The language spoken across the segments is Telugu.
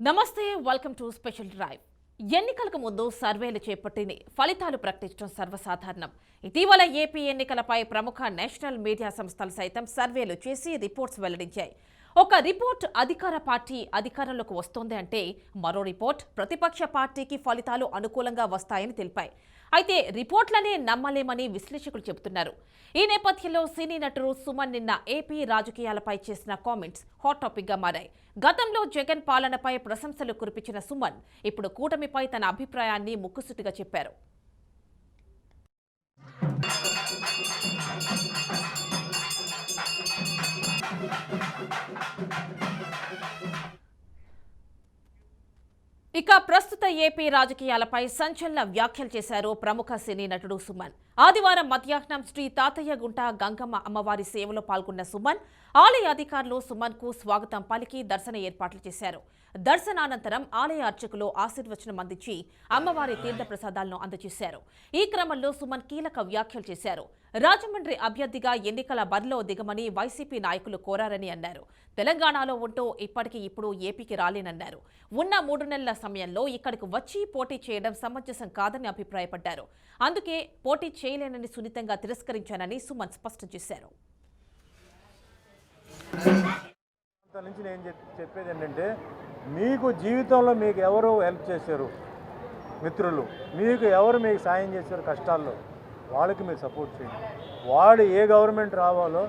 నమస్తే వెల్కమ్ టు స్పెషల్ డ్రైవ్. ఎన్నికలకు ముందు సర్వేలు చేపట్టి ఫలితాలు ప్రకటించడం సర్వసాధారణం. ఇటీవల ఏపీ ఎన్నికలపై ప్రముఖ నేషనల్ మీడియా సంస్థలు సైతం సర్వేలు చేసి రిపోర్ట్స్ వెల్లడించాయి. ఒక రిపోర్ట్ అధికార పార్టీ అధికారంలోకి వస్తోంది అంటే మరో రిపోర్ట్ ప్రతిపక్ష పార్టీకి ఫలితాలు అనుకూలంగా వస్తాయని తెలిపాయి. అయితే రిపోర్ట్లనే నమ్మలేమని విశ్లేషకులు చెబుతున్నారు. ఈ నేపథ్యంలో సినీ నటుడు సుమన్ నిన్న ఏపీ రాజకీయాలపై చేసిన కామెంట్స్ హాట్ టాపిక్ గా మారాయి. గతంలో జగన్ పాలనపై ప్రశంసలు కురిపించిన సుమన్ ఇప్పుడు కూటమిపై తన అభిప్రాయాన్ని ముక్కుసూటిగా చెప్పారు. ఇక ప్రస్తుత ఏపీ రాజకీయాలపై సంచలన వ్యాఖ్యలు చేశారు ప్రముఖ సినీ నటుడు సుమన్. ఆదివారం మధ్యాహ్నం శ్రీ తాతయ్య గుంట గంగమ్మ అమ్మవారి సేవలో పాల్గొన్న సుమన్ ఆలయ అధికారులు సుమన్ కు స్వాగతం పలికి దర్శన ఏర్పాట్లు చేశారు. దర్శనానంతరం ఆలయ అర్చకులు ఆశీర్వచనం అందించి అమ్మవారి తీర్థ ప్రసాదాలను అందజేశారు. ఈ క్రమంలో సుమన్ కీలక వ్యాఖ్యలు చేశారు. రాజమండ్రి అభ్యర్థిగా ఎన్నికల బరిలో దిగమని వైసీపీ నాయకులు కోరారని అన్నారు. తెలంగాణలో ఉంటూ ఇప్పుడు ఏపీకి రాలేనన్నారు. ఉన్న 3 నెలల సమయంలో ఇక్కడికి వచ్చి పోటీ చేయడం సమంజసం కాదని అభిప్రాయపడ్డారు. అందుకే పోటీ చేయలేనని సున్నితంగా తిరస్కరించానని సుమన్ స్పష్టం చేశారు. నుంచి నేను చెప్పేది ఏంటంటే, మీకు జీవితంలో మీకు ఎవరు హెల్ప్ చేశారు, మిత్రులు మీకు ఎవరు మీకు సాయం చేశారు కష్టాల్లో, వాళ్ళకి మీరు సపోర్ట్ చేయండి. వాళ్ళు ఏ గవర్నమెంట్ రావాలో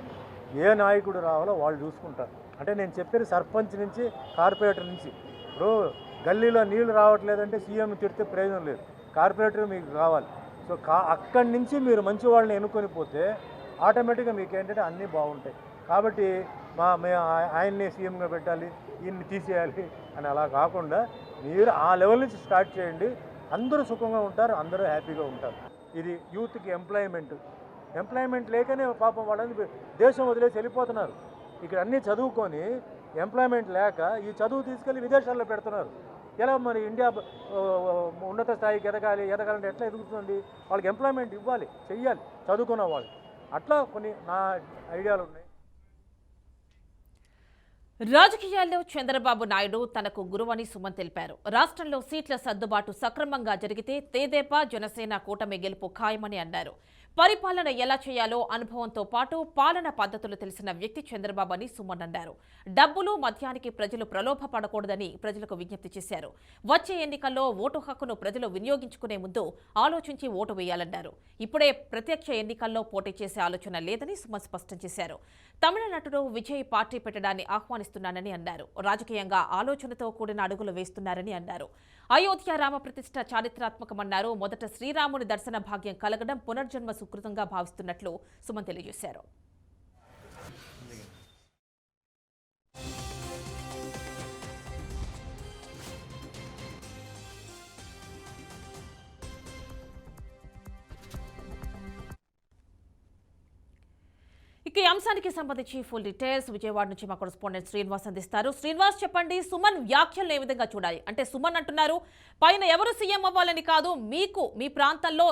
ఏ నాయకుడు రావాలో వాళ్ళు చూసుకుంటారు. అంటే నేను చెప్పేది సర్పంచ్ నుంచి కార్పొరేటర్ నుంచి. ఇప్పుడు గల్లీలో నీళ్లు రావట్లేదంటే సీఎం తిడితే ప్రయోజనం లేదు, కార్పొరేటర్ మీకు కావాలి. సో అక్కడి నుంచి మీరు మంచి వాళ్ళని ఎన్నుకొని పోతే ఆటోమేటిక్గా మీకు ఏంటంటే అన్నీ బాగుంటాయి. కాబట్టి ఆయన్ని సీఎంగా పెట్టాలి, ఈయన్ని తీసేయాలి అని అలా కాకుండా మీరు ఆ లెవెల్ నుంచి స్టార్ట్ చేయండి. అందరూ సుఖంగా ఉంటారు, అందరూ హ్యాపీగా ఉంటారు. ఇది యూత్కి ఎంప్లాయ్మెంట్ లేకనే పాపం వాళ్ళని దేశం వదిలేసి వెళ్ళిపోతున్నారు. ఇక్కడ అన్నీ చదువుకొని ఎంప్లాయ్మెంట్ లేక ఈ చదువు తీసుకెళ్ళి విదేశాల్లో పెడుతున్నారు. ఎలా మరి ఇండియా ఉన్నత స్థాయికి ఎదగాలంటే ఎట్లా ఎదుగుతుంది? వాళ్ళకి ఎంప్లాయ్మెంట్ ఇవ్వాలి, చెయ్యాలి చదువుకున్న వాళ్ళు. అట్లా కొన్ని నా ఐడియాలు ఉన్నాయి. రాజకీయాల్లో చంద్రబాబు నాయుడు తనకు గురువని సుమన్ తెలిపారు. రాష్ట్రంలో సీట్ల సర్దుబాటు సక్రమంగా జరిగితే తెదేపా జనసేన కూటమి గెలుపు ఖాయమని అన్నారు. పరిపాలన ఎలా చేయాలో అనుభవంతో పాటు పాలన పద్ధతులు తెలిసిన వ్యక్తి చంద్రబాబు అని సుమన్ అన్నారు. డబ్బులు మద్యానికి ప్రజలు ప్రలోభపడకూడదని ప్రజలకు విజ్ఞప్తి చేశారు. వచ్చే ఎన్నికల్లో ఓటు హక్కును ప్రజలు వినియోగించుకునే ముందు ఆలోచించి ఓటు వేయాలన్నారు. ఇప్పుడే ప్రత్యక్ష ఎన్నికల్లో పోటీ చేసే ఆలోచన లేదని సుమన్ స్పష్టం చేశారు. తమిళ నటుడు విజయ్ పార్టీ పెట్టడాన్ని ఆహ్వానిస్తున్నానని అన్నారు. రాజకీయంగా ఆలోచనతో కూడిన అడుగులు వేస్తున్నారని అన్నారు. అయోధ్య రామ ప్రతిష్ఠ చారిత్రాత్మకమన్నారు. మొదట శ్రీరాముని దర్శన భాగ్యం కలగడం పునర్జన్మ సుకృతంగా భావిస్తున్నట్లు సుమన్ తెలియజేశారు. ఇక ఈ అంశానికి సంబంధించి ఫుల్ డీటెయిల్స్ విజయవాడ నుంచి మా కరెస్పాండెంట్ శ్రీనివాస్ అందిస్తారు. శ్రీనివాస్, చెప్పండి, సుమన్ వ్యాఖ్యలను ఏ విధంగా చూడాలి? అంటే సుమన్ అంటున్నారు పైన ఎవరు సీఎం అవ్వాలని కాదు, మీకు మీ ప్రాంతంలో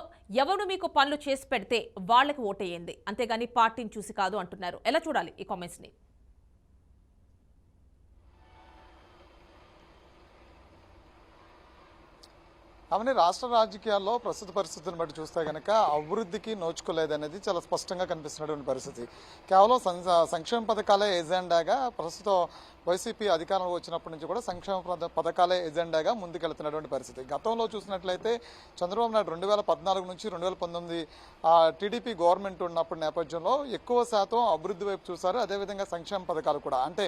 ఎవరు మీకు పనులు చేసి పెడితే వాళ్ళకి ఓటేయండి, అంతేగాని పార్టీని చూసి కాదు అంటున్నారు. ఎలా చూడాలి ఈ కామెంట్స్ ని? అవన్నీ రాష్ట్ర రాజకీయాల్లో ప్రస్తుత పరిస్థితులను బట్టి చూస్తే కనుక అభివృద్ధికి నోచుకోలేదనేది చాలా స్పష్టంగా కనిపిస్తున్నటువంటి పరిస్థితి. కేవలం సంక్షేమ పథకాలే ఎజెండాగా ప్రస్తుతం వైసీపీ అధికారంలో వచ్చినప్పటి నుంచి కూడా సంక్షేమ పథకాలే ఎజెండాగా ముందుకెళ్తున్నటువంటి పరిస్థితి. గతంలో చూసినట్లయితే చంద్రబాబు నాయుడు 2014 నుంచి 2019 టీడీపీ గవర్నమెంట్ ఉన్నప్పటి నేపథ్యంలో ఎక్కువ శాతం అభివృద్ధి వైపు చూశారు. అదేవిధంగా సంక్షేమ పథకాలు కూడా, అంటే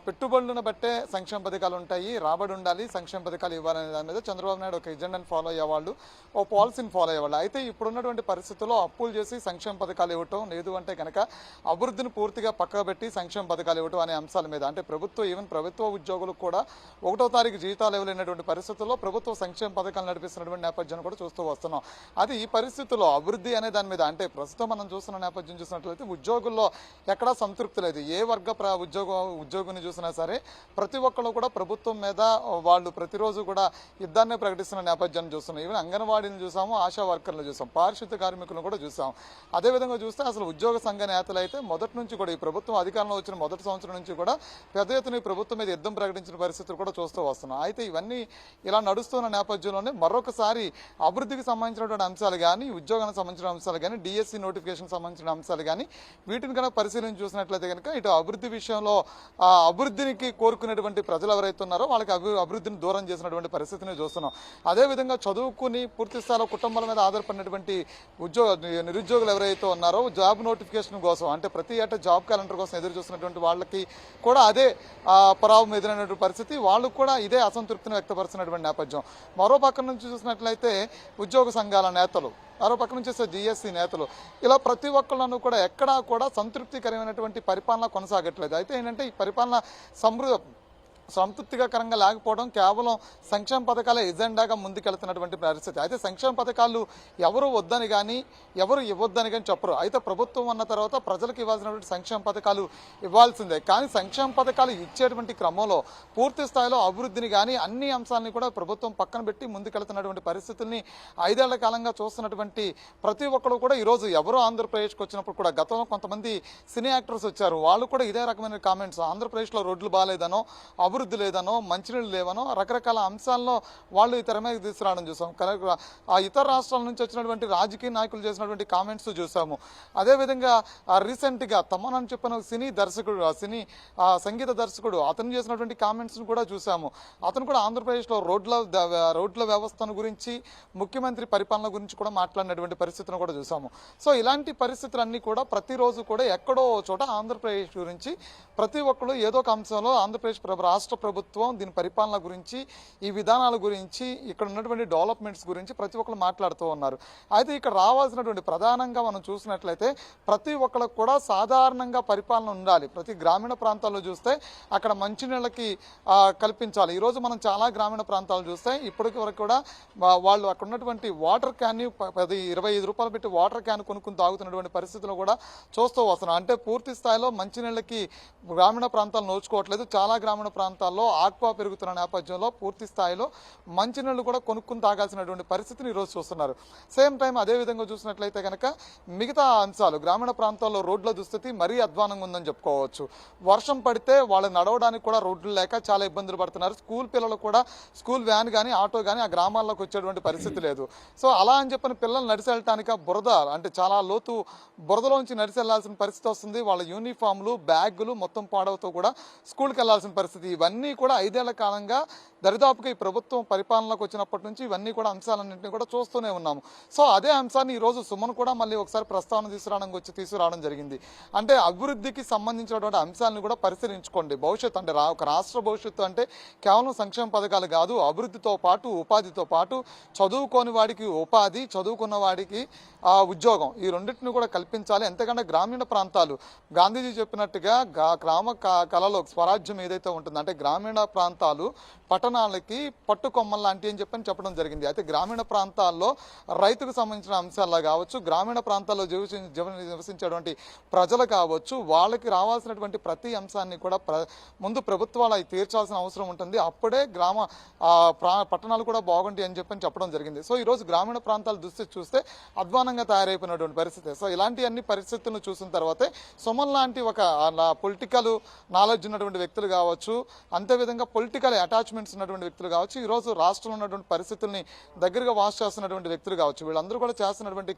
పెట్టుబడులను బట్టే సంక్షేమ పథకాలు ఉంటాయి, రాబడి ఉండాలి, సంక్షేమ పథకాలు ఇవ్వాలనే దాని మీద చంద్రబాబు నాయుడు ఒక ఎజెండాను ఫాలో అయ్యేవాళ్ళు, ఓ పాలసీని ఫాలో అయ్యేవాళ్ళు. అయితే ఇప్పుడున్నటువంటి పరిస్థితుల్లో అప్పులు చేసి సంక్షేమ పథకాలు ఇవ్వటం, లేదు అంటే కనుక అభివృద్ధిని పూర్తిగా పక్కకు పెట్టి సంక్షేమ పథకాలు ఇవ్వటం అనే అంశాల మీద, అంటే ప్రభుత్వ ఉద్యోగులకు కూడా 1వ తారీఖు జీతాలు ఇవ్వలేనటువంటి పరిస్థితుల్లో ప్రభుత్వ సంక్షేమ పథకాలు నడిపిస్తున్నటువంటి నేపథ్యాన్ని కూడా చూస్తూ వస్తున్నాం. అది ఈ పరిస్థితుల్లో అభివృద్ధి అనే దాని మీద, అంటే ప్రస్తుతం మనం చూస్తున్న నేపథ్యం చూసినట్లయితే ఉద్యోగుల్లో ఎక్కడా సంతృప్తి లేదు. ఏ వర్గ ఉద్యోగిని చూసినా సరే ప్రతి ఒక్కరు కూడా ప్రభుత్వం మీద వాళ్ళు ప్రతిరోజు కూడా యుద్ధాన్ని ప్రకటిస్తున్న నేపథ్యాన్ని చూస్తున్నాం. ఈవెన్ అంగన్వాడీని చూసాము, ఆశా వర్కర్లు చూసాం, పారిశుద్ధ్య కార్మికులను కూడా చూసాం. అదేవిధంగా చూస్తే అసలు ఉద్యోగ సంఘ నేతలు అయితే మొదటి నుంచి కూడా ఈ ప్రభుత్వం అధికారంలో వచ్చిన మొదటి సంవత్సరం నుంచి కూడా పెద్ద ఎత్తున ఈ ప్రభుత్వం మీద యుద్ధం ప్రకటించిన పరిస్థితులు కూడా చూస్తూ వస్తున్నాం. అయితే ఇవన్నీ ఇలా నడుస్తున్న నేపథ్యంలోనే మరొకసారి అభివృద్ధికి సంబంధించినటువంటి అంశాలు కానీ, ఉద్యోగానికి సంబంధించిన అంశాలు కానీ, డిఎస్సి నోటిఫికేషన్ సంబంధించిన అంశాలు కానీ వీటిని కనుక పరిశీలన చూసినట్లయితే కనుక ఇటు అభివృద్ధి విషయంలో అభివృద్ధికి కోరుకునేటువంటి ప్రజలు ఎవరైతే ఉన్నారో వాళ్ళకి అభివృద్ధిని దూరం చేసినటువంటి పరిస్థితిని చూస్తున్నాం. అదేవిధంగా చదువుకుని పూర్తి స్థాయిలో కుటుంబాల మీద ఆధారపడినటువంటి నిరుద్యోగులు ఎవరైతే ఉన్నారో జాబ్ నోటిఫికేషన్ కోసం అంటే ప్రతి ఏటా జాబ్ క్యాలెండర్ కోసం ఎదురు చూస్తున్నటువంటి వాళ్ళకి కూడా అదే పరావం ఎదురైనటువంటి పరిస్థితి, వాళ్ళు కూడా ఇదే అసంతృప్తిని వ్యక్తపరుస్తున్నటువంటి నేపథ్యం. మరో పక్క నుంచి చూసినట్లయితే ఉద్యోగ సంఘాల నేతలు, మరో పక్క నుంచి వస్తే డిఎస్సి నేతలు, ఇలా ప్రతి ఒక్కళ్ళను కూడా ఎక్కడా కూడా సంతృప్తికరమైనటువంటి పరిపాలన కొనసాగట్లేదు. అయితే ఏంటంటే ఈ పరిపాలన సంతృప్తికరంగా లేకపోవడం కేవలం సంక్షేమ పథకాల ఎజెండాగా ముందుకెళ్తున్నటువంటి పరిస్థితి. అయితే సంక్షేమ పథకాలు ఎవరు వద్దని కానీ ఎవరు ఇవ్వద్దని కానీ చెప్పరు. అయితే ప్రభుత్వం అన్న తర్వాత ప్రజలకు ఇవ్వాల్సినటువంటి సంక్షేమ పథకాలు ఇవ్వాల్సిందే. కానీ సంక్షేమ పథకాలు ఇచ్చేటువంటి క్రమంలో పూర్తి స్థాయిలో అభివృద్ధిని కానీ అన్ని అంశాలని కూడా ప్రభుత్వం పక్కన పెట్టి ముందుకెళ్తున్నటువంటి పరిస్థితుల్ని 5 ఏళ్ల కాలంగా చూస్తున్నటువంటి ప్రతి ఒక్కరు కూడా ఈరోజు ఎవరో ఆంధ్రప్రదేశ్కి వచ్చినప్పుడు కూడా గతంలో కొంతమంది సినీ యాక్టర్స్ వచ్చారు, వాళ్ళు కూడా ఇదే రకమైన కామెంట్స్, ఆంధ్రప్రదేశ్లో రోడ్లు బాగాలేదనో, అభివృద్ధి లేదనో, మంచినీళ్ళు లేవనో రకరకాల అంశాల్లో వాళ్ళు ఈ తెర మీద తీసుకురావడం చూసాం. ఆ ఇతర రాష్ట్రాల నుంచి వచ్చినటువంటి రాజకీయ నాయకులు చేసినటువంటి కామెంట్స్ చూసాము. అదేవిధంగా రీసెంట్గా తమన్ అని చెప్పిన సినీ దర్శకుడు, సంగీత దర్శకుడు, అతను చేసినటువంటి కామెంట్స్ను కూడా చూసాము. అతను కూడా ఆంధ్రప్రదేశ్లో రోడ్ల వ్యవస్థను గురించి, ముఖ్యమంత్రి పరిపాలన గురించి కూడా మాట్లాడినటువంటి పరిస్థితిని కూడా చూసాము. సో ఇలాంటి పరిస్థితులన్నీ కూడా ప్రతిరోజు కూడా ఎక్కడో చోట ఆంధ్రప్రదేశ్ గురించి ప్రతి ఒక్కరు ఏదో ఒక అంశంలో ఆంధ్రప్రదేశ్ రాష్ట్ర ప్రభుత్వం దీని పరిపాలన గురించి, ఈ విధానాల గురించి, ఇక్కడ ఉన్నటువంటి డెవలప్మెంట్స్ గురించి ప్రతి ఒక్కరు మాట్లాడుతూ ఉన్నారు. అయితే ఇక్కడ రావాల్సినటువంటి ప్రధానంగా మనం చూసినట్లయితే ప్రతి ఒక్కరికి కూడా సాధారణంగా పరిపాలన ఉండాలి. ప్రతి గ్రామీణ ప్రాంతాల్లో చూస్తే అక్కడ మంచినీళ్ళకి కల్పించాలి. ఈరోజు మనం చాలా గ్రామీణ ప్రాంతాలు చూస్తే ఇప్పటికి వరకు కూడా వాళ్ళు అక్కడ ఉన్నటువంటి వాటర్ క్యాన్ని 10-25 రూపాయలు పెట్టి వాటర్ క్యాన్ కొనుక్కుని తాగుతున్నటువంటి పరిస్థితులు కూడా చూస్తూ వస్తున్నాం. అంటే పూర్తి స్థాయిలో మంచినీళ్ళకి గ్రామీణ ప్రాంతాలు నోచుకోవట్లేదు. చాలా గ్రామీణ ప్రాంతాల్లో ఆక్వా పెరుగుతున్న నేపథ్యంలో పూర్తి స్థాయిలో మంచినీళ్ళు కూడా కొనుక్కుని తాగాల్సినటువంటి పరిస్థితిని ఈరోజు చూస్తున్నారు. సేమ్ టైం అదేవిధంగా చూసినట్లయితే కనుక మిగతా అంశాలు గ్రామీణ ప్రాంతాల్లో రోడ్ల దుస్థితి మరీ అధ్వానంగా ఉందని చెప్పుకోవచ్చు. వర్షం పడితే వాళ్ళు నడవడానికి కూడా రోడ్లు లేక చాలా ఇబ్బందులు పడుతున్నారు. స్కూల్ పిల్లలు కూడా స్కూల్ వ్యాన్ కానీ ఆటో కానీ ఆ గ్రామాల్లోకి వచ్చేటువంటి పరిస్థితి లేదు. సో అలా అని చెప్పిన పిల్లలు నడిచి వెళ్ళటానికి బురద అంటే చాలా లోతు బురదలోంచి నడిచి వెళ్లాల్సిన పరిస్థితి వస్తుంది. వాళ్ళ యూనిఫామ్లు, బ్యాగులు మొత్తం పాడవుతూ కూడా స్కూల్కి వెళ్లాల్సిన పరిస్థితి. ఇవన్నీ కూడా 5 ఏళ్ల కాలంగా దరిదాపుగా ఈ ప్రభుత్వం పరిపాలనలోకి వచ్చినప్పటి నుంచి ఇవన్నీ కూడా అంశాలన్నింటినీ కూడా చూస్తూనే ఉన్నాము. సో అదే అంశాన్ని ఈరోజు సుమన్ కూడా మళ్ళీ ఒకసారి ప్రస్తావన తీసుకురావడం జరిగింది. అంటే అభివృద్ధికి సంబంధించినటువంటి అంశాలను కూడా పరిశీలించుకోండి. భవిష్యత్తు అంటే ఒక రాష్ట్ర భవిష్యత్తు అంటే కేవలం సంక్షేమ పథకాలు కాదు, అభివృద్ధితో పాటు ఉపాధితో పాటు చదువుకోని వాడికి ఉపాధి, చదువుకున్న వాడికి ఉద్యోగం, ఈ రెండింటిని కూడా కల్పించాలి. ఎంతకంటే గ్రామీణ ప్రాంతాలు గాంధీజీ చెప్పినట్టుగా గ్రామ కళలో స్వరాజ్యం ఏదైతే ఉంటుందో అంటే గ్రామీణ ప్రాంతాలు పట్టణాలకి పట్టుకొమ్మలు లాంటి అని చెప్పడం జరిగింది. అయితే గ్రామీణ ప్రాంతాల్లో రైతుకు సంబంధించిన అంశాల్లో కావచ్చు, గ్రామీణ ప్రాంతాల్లో నివసించేటువంటి ప్రజలు కావచ్చు, వాళ్ళకి రావాల్సినటువంటి ప్రతి అంశాన్ని కూడా ముందు ప్రభుత్వాలు అవి తీర్చాల్సిన అవసరం ఉంటుంది. అప్పుడే పట్టణాలు కూడా బాగుంటాయి అని చెప్పడం జరిగింది. సో ఈరోజు గ్రామీణ ప్రాంతాల దుస్థితి చూస్తే అధ్వానంగా తయారైపోయినటువంటి పరిస్థితి. సో ఇలాంటి అన్ని పరిస్థితులను చూసిన తర్వాతే సుమన్ లాంటి ఒక పొలిటికల్ నాలెడ్జ్ ఉన్నటువంటి వ్యక్తులు కావచ్చు, అంతేవిధంగా పొలిటికల్ అటాచ్మెంట్స్ ఉన్నటువంటి వ్యక్తులు కావచ్చు, ఈరోజు రాష్ట్రంలో ఉన్నటువంటి పరిస్థితుల్ని దగ్గరగా వాచ్ చేస్తున్నటువంటి వ్యక్తులు కావచ్చు, వీళ్ళందరూ కూడా చేస్తున్నటువంటి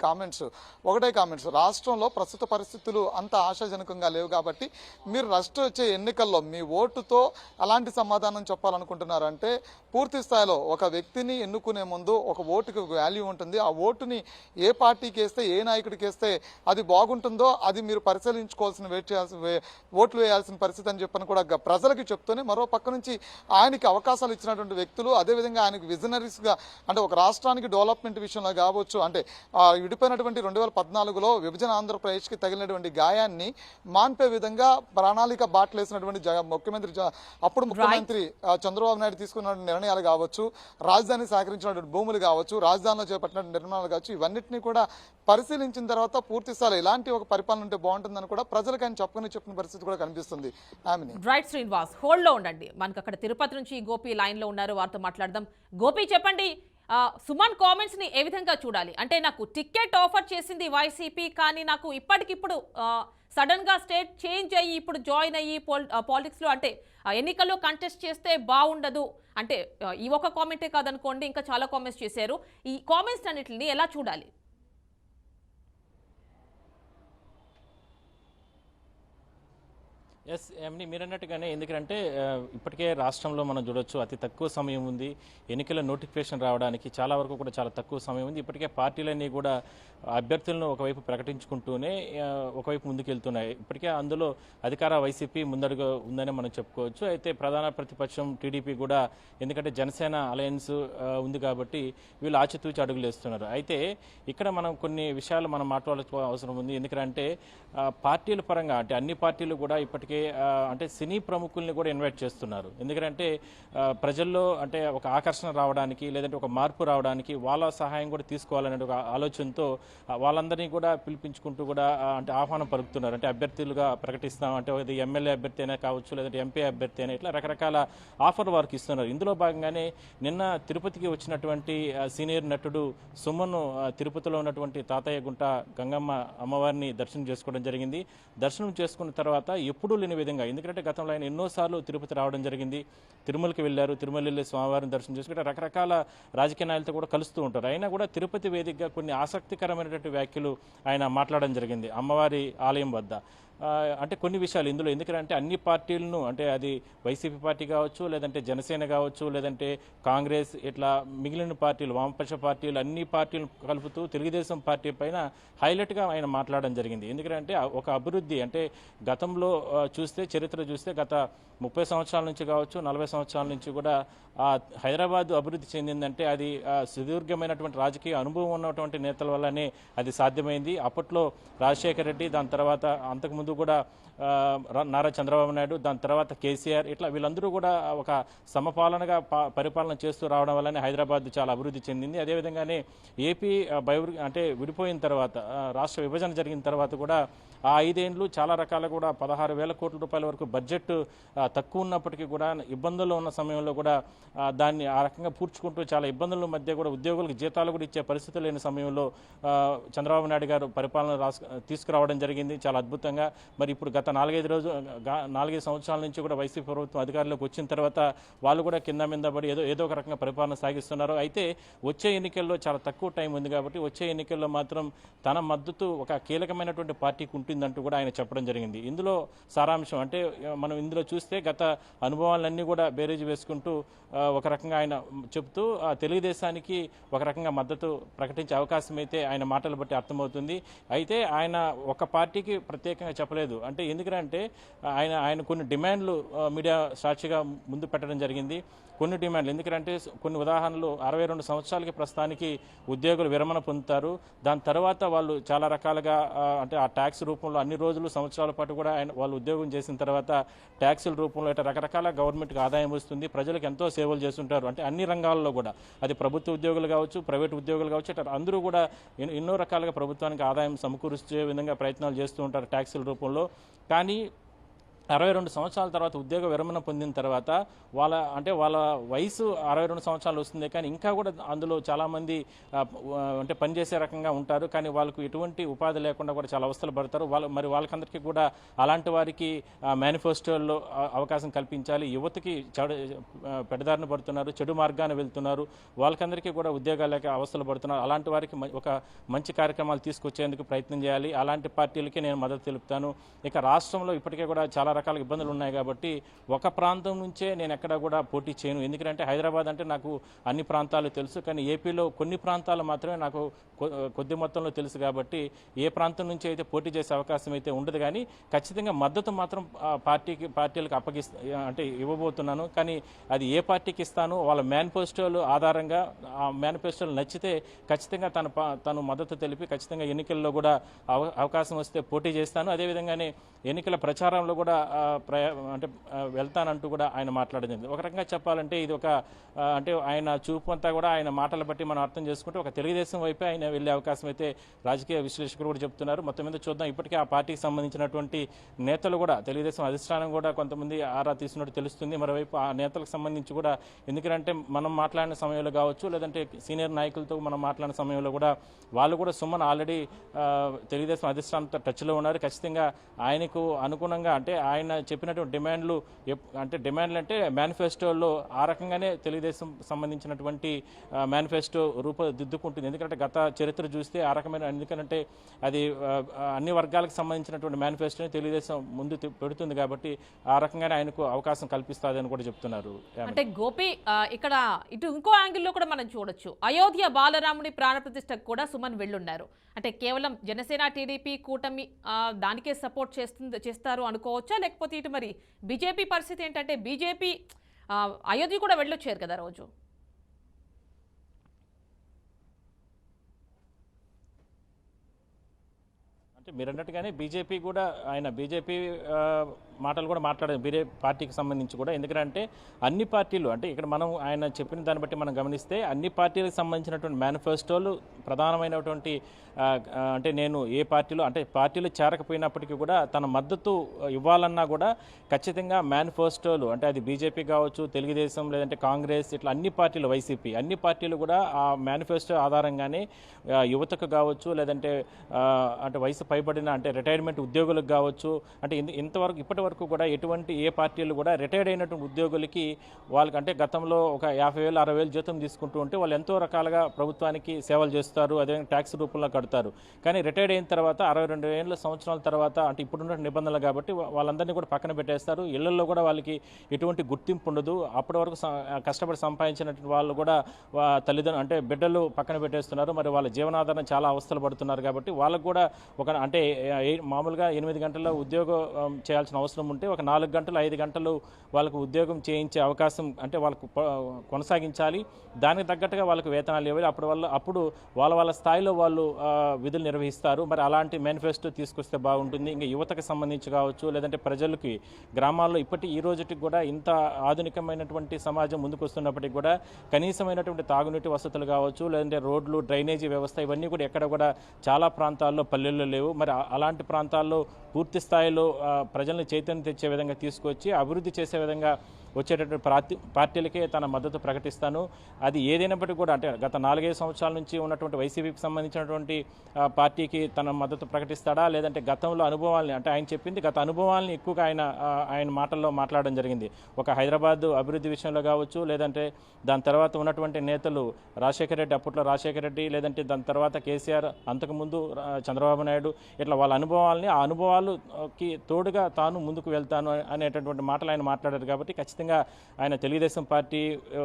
ఒకటే కామెంట్స్ రాష్ట్రంలో ప్రస్తుత పరిస్థితులు అంత ఆశాజనకంగా లేవు కాబట్టి మీరు నెక్స్ట్ వచ్చే ఎన్నికల్లో మీ ఓటుతో అలాంటి సమాధానం చెప్పాలనుకుంటున్నారంటే పూర్తి స్థాయిలో ఒక వ్యక్తిని ఎన్నుకునే ముందు ఒక ఓటుకి వాల్యూ ఉంటుంది. ఆ ఓటుని ఏ పార్టీకి వేస్తే, ఏ నాయకుడికి వేస్తే అది బాగుంటుందో అది మీరు పరిశీలించుకోవాల్సిన ఓట్లు వేయాల్సిన పరిస్థితి అని చెప్పని కూడా ప్రజలకి చెప్తూనే మరో పక్క నుంచి ఆయనకి అవకాశాలు ఇచ్చినటువంటి వ్యక్తులు, అదేవిధంగా ఆయనకు విజనరీస్గా అంటే ఒక రాష్ట్రానికి డెవలప్మెంట్ విషయంలో కావచ్చు, అంటే విడిపోయినటువంటి 2014లో విభజన ఆంధ్రప్రదేశ్కి తగిలినటువంటి గాయాన్ని మాన్పే విధంగా ప్రణాళిక బాటలేసినటువంటి ముఖ్యమంత్రి అప్పుడు ముఖ్యమంత్రి చంద్రబాబు నాయుడు తీసుకున్న నిర్ణయాలు కావచ్చు, రాజధాని సేకరించినటువంటి భూములు కావచ్చు, రాజధానిలో చేపట్టిన నిర్ణయాలు కావచ్చు, ఇవన్నిటినీ కూడా పరిశీలించిన తర్వాత పూర్తి స్థాయిలో ఇలాంటి ఒక పరిపాలన ఉంటే బాగుంటుందని కూడా ప్రజలకు ఆయన చెప్పిన పరిస్థితి కూడా కనిపిస్తుంది. రైట్ శ్రీనివాస్, హోల్డ్ లో ఉండండి. మనకు అక్కడ తిరుపతి నుంచి గోపి లైన్ లో ఉన్నారు, వారితో మాట్లాడదాం. గోపి చెప్పండి, సుమన్ కామెంట్స్ ని ఏ విధంగా చూడాలి? అంటే నాకు టికెట్ ఆఫర్ చేసింది వైసీపీ, కానీ నాకు ఇప్పటికిప్పుడు సడన్ గా స్టేట్ చేంజ్ అయ్యి ఇప్పుడు జాయిన్ అయ్యి పాలిటిక్స్ లో అంటే ఎన్నికల్లో కంటెస్ట్ చేస్తే బాగుండదు అంటే ఈ ఒక కామెంటే కాదనుకోండి, ఇంకా చాలా కామెంట్స్ చేశారు. ఈ కామెంట్స్ అన్నిటిని ఎలా చూడాలి? ఎస్ ఏమని మీరు అన్నట్టుగానే, ఎందుకంటే ఇప్పటికే రాష్ట్రంలో మనం చూడొచ్చు అతి తక్కువ సమయం ఉంది ఎన్నికల నోటిఫికేషన్ రావడానికి, చాలా వరకు కూడా చాలా తక్కువ సమయం ఉంది. ఇప్పటికే పార్టీలన్నీ కూడా అభ్యర్థులను ఒకవైపు ప్రకటించుకుంటూనే ఒకవైపు ముందుకెళ్తున్నాయి. ఇప్పటికే అందులో అధికార వైసీపీ ముందడుగు ఉందని మనం చెప్పుకోవచ్చు. అయితే ప్రధాన ప్రతిపక్షం టీడీపీ కూడా, ఎందుకంటే జనసేన అలయన్స్ ఉంది కాబట్టి వీళ్ళు ఆచితూచి అడుగులు వేస్తున్నారు. అయితే ఇక్కడ మనం కొన్ని విషయాలు మనం మాట్లాడాల్సిన అవసరం ఉంది. ఎందుకంటే పార్టీల పరంగా అంటే అన్ని పార్టీలు కూడా ఇప్పటికే అంటే సినీ ప్రముఖుల్ని కూడా ఇన్వైట్ చేస్తున్నారు. ఎందుకంటే ప్రజల్లో అంటే ఒక ఆకర్షణ రావడానికి, లేదంటే ఒక మార్పు రావడానికి వాళ్ళ సహాయం కూడా తీసుకోవాలనే ఒక ఆలోచనతో వాళ్ళందరినీ కూడా పిలిపించుకుంటూ కూడా అంటే ఆహ్వానం పలుకుతున్నారు. అంటే అభ్యర్థులుగా ప్రకటిస్తాం, అంటే అది ఎమ్మెల్యే అభ్యర్థి అయినా కావచ్చు, లేదంటే ఎంపీ అభ్యర్థి అయినా, ఇట్లా రకరకాల ఆఫర్ వారికి ఇస్తున్నారు. ఇందులో భాగంగానే నిన్న తిరుపతికి వచ్చినటువంటి సీనియర్ నటుడు సుమన్ తిరుపతిలో ఉన్నటువంటి తాతయ్య గుంట గంగమ్మ అమ్మవారిని దర్శనం చేసుకోవడం జరిగింది. దర్శనం చేసుకున్న తర్వాత ఎప్పుడూ లేని విధంగా, ఎందుకంటే గతంలో ఆయన ఎన్నోసార్లు తిరుపతి రావడం జరిగింది, తిరుమలకి వెళ్ళారు, తిరుమల వెళ్ళి స్వామివారిని దర్శనం చేసుకుంటే రకరకాల రాజకీయ నాయకులతో కూడా కలుస్తూ ఉంటారు. అయినా కూడా తిరుపతి వేదికగా కొన్ని ఆసక్తికరమైనటువంటి వ్యాఖ్యలు ఆయన మాట్లాడడం జరిగింది అమ్మవారి ఆలయం వద్ద. అంటే కొన్ని విషయాలు ఇందులో, ఎందుకంటే అన్ని పార్టీలను, అంటే అది వైసీపీ పార్టీ కావచ్చు, లేదంటే జనసేన కావచ్చు, లేదంటే కాంగ్రెస్, ఇట్లా మిగిలిన పార్టీలు, వామపక్ష పార్టీలు, అన్ని పార్టీలను కలుపుతూ తెలుగుదేశం పార్టీ పైన హైలైట్గా ఆయన మాట్లాడడం జరిగింది. ఎందుకంటే ఒక అభివృద్ధి అంటే గతంలో చూస్తే, చరిత్ర చూస్తే గత 30 సంవత్సరాల నుంచి కావచ్చు, 40 సంవత్సరాల నుంచి కూడా హైదరాబాద్ అభివృద్ధి చెందిందంటే అది సుదీర్ఘమైనటువంటి రాజకీయ అనుభవం ఉన్నటువంటి నేతల వల్లనే అది సాధ్యమైంది. అప్పట్లో రాజశేఖర రెడ్డి, దాని తర్వాత అంతకుముందు కూడా నారా చంద్రబాబు నాయుడు, దాని తర్వాత కేసీఆర్, ఇట్లా వీళ్ళందరూ కూడా ఒక సమపాలనగా పరిపాలన చేస్తూ రావడం వల్లనే హైదరాబాద్ చాలా అభివృద్ధి చెందింది. అదేవిధంగానే ఏపీ అంటే విడిపోయిన తర్వాత, రాష్ట్ర విభజన జరిగిన తర్వాత కూడా ఆ 5 ఏళ్ళు చాలా రకాల కూడా 16,000 కోట్ల రూపాయల వరకు బడ్జెట్ తక్కువ ఉన్నప్పటికీ కూడా, ఇబ్బందుల్లో ఉన్న సమయంలో కూడా దాన్ని ఆ రకంగా పూడ్చుకుంటూ చాలా ఇబ్బందుల మధ్య కూడా ఉద్యోగులకు జీతాలు కూడా ఇచ్చే పరిస్థితి లేని సమయంలో చంద్రబాబు నాయుడు గారు పరిపాలన తీసుకురావడం జరిగింది చాలా అద్భుతంగా. మరి ఇప్పుడు గత 4-5 సంవత్సరాల నుంచి కూడా వైసీపీ ప్రభుత్వం అధికారంలోకి వచ్చిన తర్వాత వాళ్ళు కూడా కింద మీద పడి ఏదో ఒక రకంగా పరిపాలన సాగిస్తున్నారు. అయితే వచ్చే ఎన్నికల్లో చాలా తక్కువ టైం ఉంది కాబట్టి వచ్చే ఎన్నికల్లో మాత్రం తన మద్దతు ఒక కీలకమైనటువంటి పార్టీకి ఉంటుందంటూ కూడా ఆయన చెప్పడం జరిగింది. ఇందులో సారాంశం అంటే మనం ఇందులో చూస్తే గత అనుభవాలన్నీ కూడా బేరీజు వేసుకుంటూ ఒక రకంగా ఆయన చెప్తూ తెలుగుదేశానికి ఒక రకంగా మద్దతు ప్రకటించే అవకాశం అయితే ఆయన మాటలు బట్టి అర్థమవుతుంది. అయితే ఆయన ఒక పార్టీకి ప్రత్యేకంగా చెప్పలేదు. అంటే ఎందుకంటే ఆయన కొన్ని డిమాండ్లు మీడియా సాక్షిగా ముందు పెట్టడం జరిగింది. కొన్ని డిమాండ్లు, ఎందుకంటే కొన్ని ఉదాహరణలు 62 సంవత్సరాలకి ప్రస్తుతానికి ఉద్యోగులు విరమణ పొందుతారు. దాని తర్వాత వాళ్ళు చాలా రకాలుగా అంటే ఆ ట్యాక్స్ రూపంలో అన్ని రోజులు సంవత్సరాల పాటు కూడా వాళ్ళు ఉద్యోగం చేసిన తర్వాత ట్యాక్సుల రూపంలో ఇట్లా రకరకాల గవర్నమెంట్కి ఆదాయం వస్తుంది, ప్రజలకు ఎంతో సేవలు చేస్తుంటారు. అంటే అన్ని రంగాల్లో కూడా, అది ప్రభుత్వ ఉద్యోగులు కావచ్చు, ప్రైవేట్ ఉద్యోగులు కావచ్చు, ఇట్లా అందరూ కూడా ఎన్నో రకాలుగా ప్రభుత్వానికి ఆదాయం సమకూర్చే విధంగా ప్రయత్నాలు చేస్తూ ఉంటారు ట్యాక్సుల రూపంలో. కానీ 62 సంవత్సరాల తర్వాత ఉద్యోగ విరమణ పొందిన తర్వాత వాళ్ళ వయసు 62 సంవత్సరాలు వస్తుంది, కానీ ఇంకా కూడా అందులో చాలామంది అంటే పనిచేసే రకంగా ఉంటారు. కానీ వాళ్ళకు ఎటువంటి ఉపాధి లేకుండా కూడా చాలా అవస్థలు పడతారు. మరి వాళ్ళకందరికీ కూడా అలాంటి వారికి మేనిఫెస్టోల్లో అవకాశం కల్పించాలి. యువతకి పెడదారిన పడుతున్నారు, చెడు మార్గాన్ని వెళ్తున్నారు, వాళ్ళకందరికీ కూడా ఉద్యోగాలు లేక అవస్థలు పడుతున్నారు. అలాంటి వారికి ఒక మంచి కార్యక్రమాలు తీసుకొచ్చేందుకు ప్రయత్నం చేయాలి. అలాంటి పార్టీలకి నేను మద్దతు తెలుపుతాను. ఇక రాష్ట్రంలో ఇప్పటికే కూడా చాలా రకాల ఇబ్బందులు ఉన్నాయి కాబట్టి ఒక ప్రాంతం నుంచే నేను ఎక్కడ కూడా పోటీ చేయను. ఎందుకంటే హైదరాబాద్ అంటే నాకు అన్ని ప్రాంతాలు తెలుసు, కానీ ఏపీలో కొన్ని ప్రాంతాలు మాత్రమే నాకు కొద్ది మొత్తంలో తెలుసు కాబట్టి ఏ ప్రాంతం నుంచి అయితే పోటీ చేసే అవకాశం అయితే ఉండదు. కానీ ఖచ్చితంగా మద్దతు మాత్రం పార్టీలకు అంటే ఇవ్వబోతున్నాను. కానీ అది ఏ పార్టీకి ఇస్తాను, వాళ్ళ మేనిఫెస్టోలు ఆధారంగా ఆ మేనిఫెస్టోలు నచ్చితే ఖచ్చితంగా తను మద్దతు తెలిపి ఖచ్చితంగా ఎన్నికల్లో కూడా అవకాశం వస్తే పోటీ చేస్తాను. అదేవిధంగానే ఎన్నికల ప్రచారంలో కూడా అంటే వెళ్తానంటూ కూడా ఆయన మాట్లాడింది. ఒక రకంగా చెప్పాలంటే ఇది ఒక అంటే ఆయన చూపు అంతా కూడా ఆయన మాటలు బట్టి మనం అర్థం చేసుకుంటే ఒక తెలుగుదేశం వైపే ఆయన వెళ్ళే అవకాశం అయితే రాజకీయ విశ్లేషకులు కూడా చెప్తున్నారు. మొత్తం మీద చూద్దాం. ఇప్పటికే ఆ పార్టీకి సంబంధించినటువంటి నేతలు కూడా, తెలుగుదేశం అధిష్టానం కూడా కొంతమంది ఆరా తీసినట్టు తెలుస్తుంది. మరోవైపు ఆ నేతలకు సంబంధించి కూడా, ఎందుకంటే మనం మాట్లాడిన సమయంలో కావచ్చు, లేదంటే సీనియర్ నాయకులతో మనం మాట్లాడిన సమయంలో కూడా వాళ్ళు కూడా సుమన్ ఆల్రెడీ తెలుగుదేశం అధిష్టానంతో టచ్లో ఉన్నారు. ఖచ్చితంగా ఆయనకు అనుగుణంగా అంటే ఆయన చెప్పినటువంటి డిమాండ్లు అంటే మేనిఫెస్టోలో ఆ రకంగానే తెలుగుదేశం సంబంధించినటువంటి మేనిఫెస్టో రూపుదిద్దుకుంటుంది. ఎందుకంటే గత చరిత్ర చూస్తే ఆ రకమైన, ఎందుకంటే అది అన్ని వర్గాలకు సంబంధించినటువంటి మేనిఫెస్టోని తెలుగుదేశం ముందు పెడుతుంది కాబట్టి ఆ రకంగానే ఆయనకు అవకాశం కల్పిస్తుంది అని కూడా చెప్తున్నారు. అంటే గోపి ఇక్కడ ఇటు ఇంకో యాంగిల్లో కూడా మనం చూడొచ్చు. అయోధ్య బాలరాముని ప్రాణప్రతిష్టకు కూడా సుమన్ వెళ్ళున్నారు. అంటే కేవలం జనసేన టీడీపీ కూటమి దానికే సపోర్ట్ చేస్తారు అనుకోవచ్చా, లేకపోతే ఇటు మరి బీజేపీ పరిస్థితి ఏంటంటే బీజేపీ అయోధ్య కూడా వెళ్ళొచ్చారు కదా రోజు. అంటే మీరు అన్నట్టుగానే బీజేపీ కూడా ఆయన బీజేపీ మాటలు కూడా మాట్లాడారు వేరే పార్టీకి సంబంధించి కూడా. ఎందుకంటే అన్ని పార్టీలు, అంటే ఇక్కడ మనం ఆయన చెప్పిన దాన్ని బట్టి మనం గమనిస్తే అన్ని పార్టీలకు సంబంధించినటువంటి మేనిఫెస్టోలు ప్రధానమైనటువంటి అంటే నేను ఏ పార్టీలో, అంటే పార్టీలు చేరకపోయినప్పటికీ కూడా తన మద్దతు ఇవ్వాలన్నా కూడా ఖచ్చితంగా మేనిఫెస్టోలు, అంటే అది బీజేపీ కావచ్చు, తెలుగుదేశం, లేదంటే కాంగ్రెస్, ఇట్లా అన్ని పార్టీలు, వైసీపీ, అన్ని పార్టీలు కూడా ఆ మేనిఫెస్టో ఆధారంగానే యువతకు కావచ్చు, లేదంటే అంటే వయసు పైబడిన అంటే రిటైర్మెంట్ ఉద్యోగులకు కావచ్చు, అంటే ఇంతవరకు ఇప్పటి వరకు కూడా ఎటువంటి ఏ పార్టీలు కూడా రిటైర్డ్ అయినటువంటి ఉద్యోగులకి వాళ్ళకి, అంటే గతంలో ఒక 50,000 60,000 జీతం తీసుకుంటూ ఉంటే వాళ్ళు ఎంతో రకాలుగా ప్రభుత్వానికి సేవలు చేస్తారు, అదే ట్యాక్స్ రూపంలో కడతారు. కానీ రిటైర్డ్ అయిన తర్వాత 62 సంవత్సరాల తర్వాత, అంటే ఇప్పుడున్న నిబంధనలు కాబట్టి వాళ్ళందరినీ కూడా పక్కన పెట్టేస్తారు. ఇళ్లలో కూడా వాళ్ళకి ఎటువంటి గుర్తింపు ఉండదు. అప్పటి వరకు కష్టపడి సంపాదించినటువంటి వాళ్ళు కూడా తల్లిదండ్రులు అంటే బిడ్డలు పక్కన పెట్టేస్తున్నారు. మరి వాళ్ళ జీవనాధారం చాలా అవస్థలు పడుతున్నారు కాబట్టి వాళ్ళకు కూడా ఒక, అంటే మామూలుగా 8 గంటల ఉద్యోగం చేయాల్సిన అవసరం ఉంటే ఒక 4 గంటలు 5 గంటలు వాళ్ళకు ఉద్యోగం చేయించే అవకాశం, అంటే వాళ్ళకు కొనసాగించాలి. దానికి తగ్గట్టుగా వాళ్ళకు వేతనాలు ఇవ్వాలి. అప్పుడు వాళ్ళ స్థాయిలో వాళ్ళు విధులు నిర్వహిస్తారు. మరి అలాంటి మేనిఫెస్టో తీసుకొస్తే బాగుంటుంది. ఇంకా యువతకు సంబంధించి కావచ్చు, లేదంటే ప్రజలకి గ్రామాల్లో ఈ రోజుకి కూడా ఇంత ఆధునికమైనటువంటి సమాజం ముందుకు వస్తున్నప్పటికీ కూడా కనీసమైనటువంటి తాగునీటి వసతులు కావచ్చు, లేదంటే రోడ్లు, డ్రైనేజీ వ్యవస్థ, ఇవన్నీ కూడా ఎక్కడ కూడా చాలా ప్రాంతాల్లో పల్లెల్లో లేవు. మరి అలాంటి ప్రాంతాల్లో పూర్తి స్థాయిలో ప్రజల్ని చైతన్యం తెచ్చే విధంగా తీసుకొచ్చి అభివృద్ధి చేసే విధంగా వచ్చేటటువంటి పార్టీలకే తన మద్దతు ప్రకటిస్తాను. అది ఏదైనప్పటికీ కూడా, అంటే గత 4-5 సంవత్సరాల నుంచి ఉన్నటువంటి వైసీపీకి సంబంధించినటువంటి పార్టీకి తన మద్దతు ప్రకటిస్తాడా, లేదంటే గతంలో అనుభవాల్ని, అంటే ఆయన చెప్పింది గత అనుభవాల్ని ఎక్కువగా ఆయన మాటల్లో మాట్లాడడం జరిగింది. ఒక హైదరాబాద్ అభివృద్ధి విషయంలో కావచ్చు, లేదంటే దాని తర్వాత ఉన్నటువంటి నేతలు రాజశేఖర రెడ్డి, అప్పట్లో రాజశేఖర రెడ్డి, లేదంటే దాని తర్వాత కేసీఆర్, అంతకుముందు చంద్రబాబు నాయుడు, ఇట్లా వాళ్ళ అనుభవాల్ని, ఆ అనుభవాలుకి తోడుగా తాను ముందుకు వెళ్తాను అనేటటువంటి మాటలు ఆయన మాట్లాడారు. కాబట్టి ఖచ్చితంగా ఆయన తెలుగుదేశం పార్టీ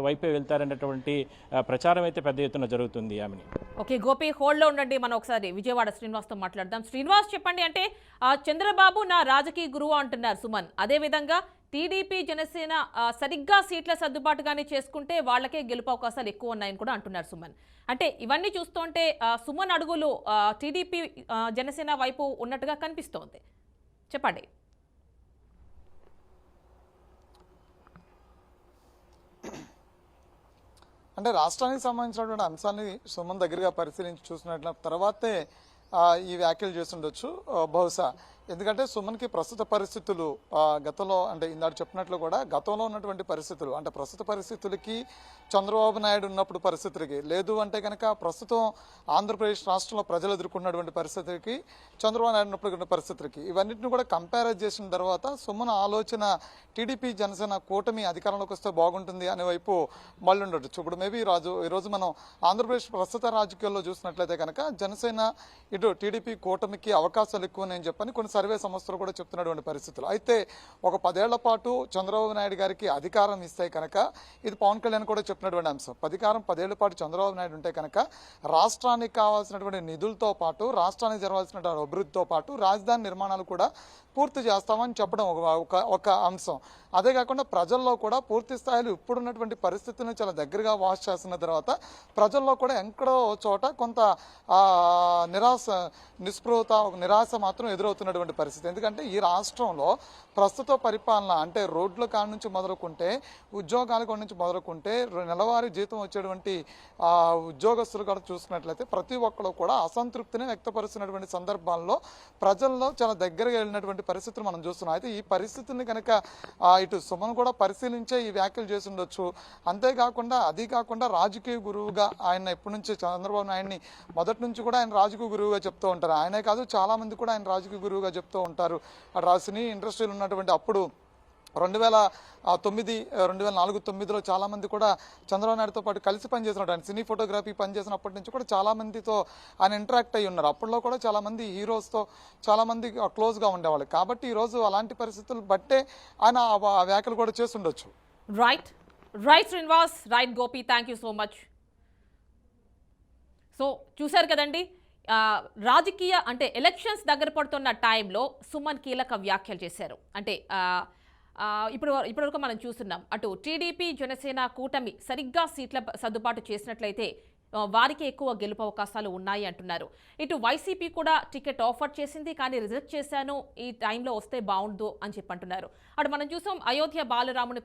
వైపే వెళ్తారనేటువంటి ప్రచారం అయితే పెద్ద ఎత్తున జరుగుతుంది. ఆమెని ఓకే గోపి, హోల్డ్లో ఉండండి. మనం ఒకసారి విజయవాడ శ్రీనివాస్తో మాట్లాడదాం. శ్రీనివాస్, చెప్పండి. అంటే చంద్రబాబు నా రాజకీయ గురువు అంటున్నారు సుమన్. అదేవిధంగా టీడీపీ జనసేన సరిగ్గా సీట్ల సర్దుబాటుగానే చేసుకుంటే వాళ్ళకే గెలుపు అవకాశాలు ఎక్కువ ఉన్నాయని కూడా అంటున్నారు సుమన్. అంటే ఇవన్నీ చూస్తుంటే సుమన్ అడుగులు టీడీపీ జనసేన వైపు ఉన్నట్టుగా కనిపిస్తోంది. చెప్పండి. అంటే రాష్ట్రానికి సంబంధించినటువంటి అంశాన్ని సుమన్ దగ్గరగా పరిశీలించి చూసినట్ల తర్వాతే ఈ వ్యాఖ్యలు చేస్తుండొచ్చు బహుశా. ఎందుకంటే సుమన్కి ప్రస్తుత పరిస్థితులు గతంలో, అంటే ఇందాక చెప్పినట్లు కూడా గతంలో ఉన్నటువంటి పరిస్థితులు, అంటే ప్రస్తుత పరిస్థితులకి చంద్రబాబు నాయుడు ఉన్నప్పుడు పరిస్థితులకి, లేదు అంటే కనుక ప్రస్తుతం ఆంధ్రప్రదేశ్ రాష్ట్రంలో ప్రజలు ఎదుర్కొన్నటువంటి పరిస్థితులకి, చంద్రబాబు నాయుడు ఉన్నప్పుడు పరిస్థితులకి, ఇవన్నింటిని కూడా కంపేర్ చేసిన తర్వాత సుమన్ ఆలోచన టీడీపీ జనసేన కూటమి అధికారంలోకి వస్తే బాగుంటుంది అనే వైపు మళ్ళీ ఉండొచ్చు. ఇప్పుడు మేబీ ఈరోజు మనం ఆంధ్రప్రదేశ్ ప్రస్తుత రాజకీయాల్లో చూసినట్లయితే కనుక జనసేన ఇటు టీడీపీ కూటమికి అవకాశాలు ఎక్కువ నేను చెప్పని కొన్ని సర్వే సంస్థలు కూడా చెప్తున్నటువంటి పరిస్థితులు. అయితే ఒక 10 ఏళ్ల పాటు చంద్రబాబు నాయుడు గారికి అధికారం ఇస్తే కనుక, ఇది పవన్ కళ్యాణ్ కూడా చెప్పినటువంటి అంశం, 10 ఏళ్ల పాటు చంద్రబాబు నాయుడు ఉంటే కనుక రాష్ట్రానికి కావాల్సినటువంటి నిధులతో పాటు, రాష్ట్రానికి జరగాల్సినటువంటి అభివృద్ధితో పాటు రాజధాని నిర్మాణాలు కూడా పూర్తి చేస్తామని చెప్పడం ఒక అంశం. అదే కాకుండా ప్రజల్లో కూడా పూర్తి స్థాయిలో ఇప్పుడున్నటువంటి పరిస్థితులను చాలా దగ్గరగా వాచ్ చేస్తున్న తర్వాత ప్రజల్లో కూడా ఎక్కడో చోట కొంత నిస్పృహత, నిరాశ మాత్రం ఎదురవుతున్నటువంటి పరిస్థితి. ఎందుకంటే ఈ రాష్ట్రంలో ప్రస్తుత పరిపాలన, అంటే రోడ్ల కాడ నుంచి మొదలుకుంటే, ఉద్యోగాల కాడ నుంచి మొదలుకుంటే, నెలవారీ జీతం వచ్చేటువంటి ఉద్యోగస్తులు కూడా చూసుకున్నట్లయితే ప్రతి ఒక్కరు కూడా అసంతృప్తిని వ్యక్తపరుస్తున్నటువంటి సందర్భాల్లో ప్రజల్లో చాలా దగ్గరగా వెళ్ళినటువంటి పరిస్థితులు మనం చూస్తున్నాం. అయితే ఈ పరిస్థితుల్ని కనుక ఇటు సుమన్ కూడా పరిశీలించే ఈ వ్యాఖ్యలు చేసి ఉండొచ్చు. అంతేకాకుండా అది కాకుండా రాజకీయ గురువుగా ఆయన ఎప్పటి నుంచి చంద్రబాబు నాయుడిని మొదటి నుంచి కూడా ఆయన రాజకీయ గురువుగా చెప్తూ ఉంటారు. ఆయనే కాదు చాలా మంది కూడా ఆయన రాజకీయ గురువుగా చెప్తూ ఉంటారు. సినీ ఇండస్ట్రీలో ఉన్నటువంటి అప్పుడు 2009, 2004-9లో చాలామంది కూడా చంద్రబాబు నాయుడుతో పాటు కలిసి పనిచేసినట్టు ఆయన సినీ ఫోటోగ్రఫీ పనిచేసినప్పటి నుంచి కూడా చాలామందితో ఆయన ఇంటరాక్ట్ అయ్యి ఉన్నారు. అప్పట్లో కూడా చాలామంది హీరోస్తో చాలామంది క్లోజ్గా ఉండేవాళ్ళు. కాబట్టి ఈరోజు అలాంటి పరిస్థితులు బట్టే ఆయన ఆ వ్యాఖ్యలు కూడా చేస్తుండొచ్చు. Right Srinivas, right Gopi, thank you so much. So చూశారు కదండి, రాజకీయ అంటే ఎలక్షన్స్ దగ్గర పడుతున్న టైంలో సుమన్ కీలక వ్యాఖ్యలు చేశారు. అంటే ఇప్పటివరకు మనం చూస్తున్నాం, అటు టీడీపీ జనసేన కూటమి సరిగ్గా సీట్ల సర్దుబాటు చేసినట్లయితే వారికి ఎక్కువ గెలుపు అవకాశాలు ఉన్నాయి అంటున్నారు. ఇటు వైసీపీ కూడా టికెట్ ఆఫర్ చేసింది, కానీ రిజెక్ట్ చేశాను, ఈ టైంలో వస్తే బాగుండు అని చెప్పి అంటున్నారు. అటు మనం చూసాం, అయోధ్య బాలరాముని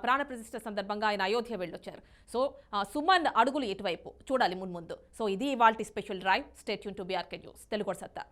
ప్రాణ ప్రతిష్ఠ సందర్భంగా ఆయన అయోధ్య వెళ్ళొచ్చారు. సో సుమన్ అడుగులు ఇటువైపు చూడాలి మున్ముందు. సో ఇది ఇవాల్టి special drive. Stay tune to BRK news Telugu సత్తా.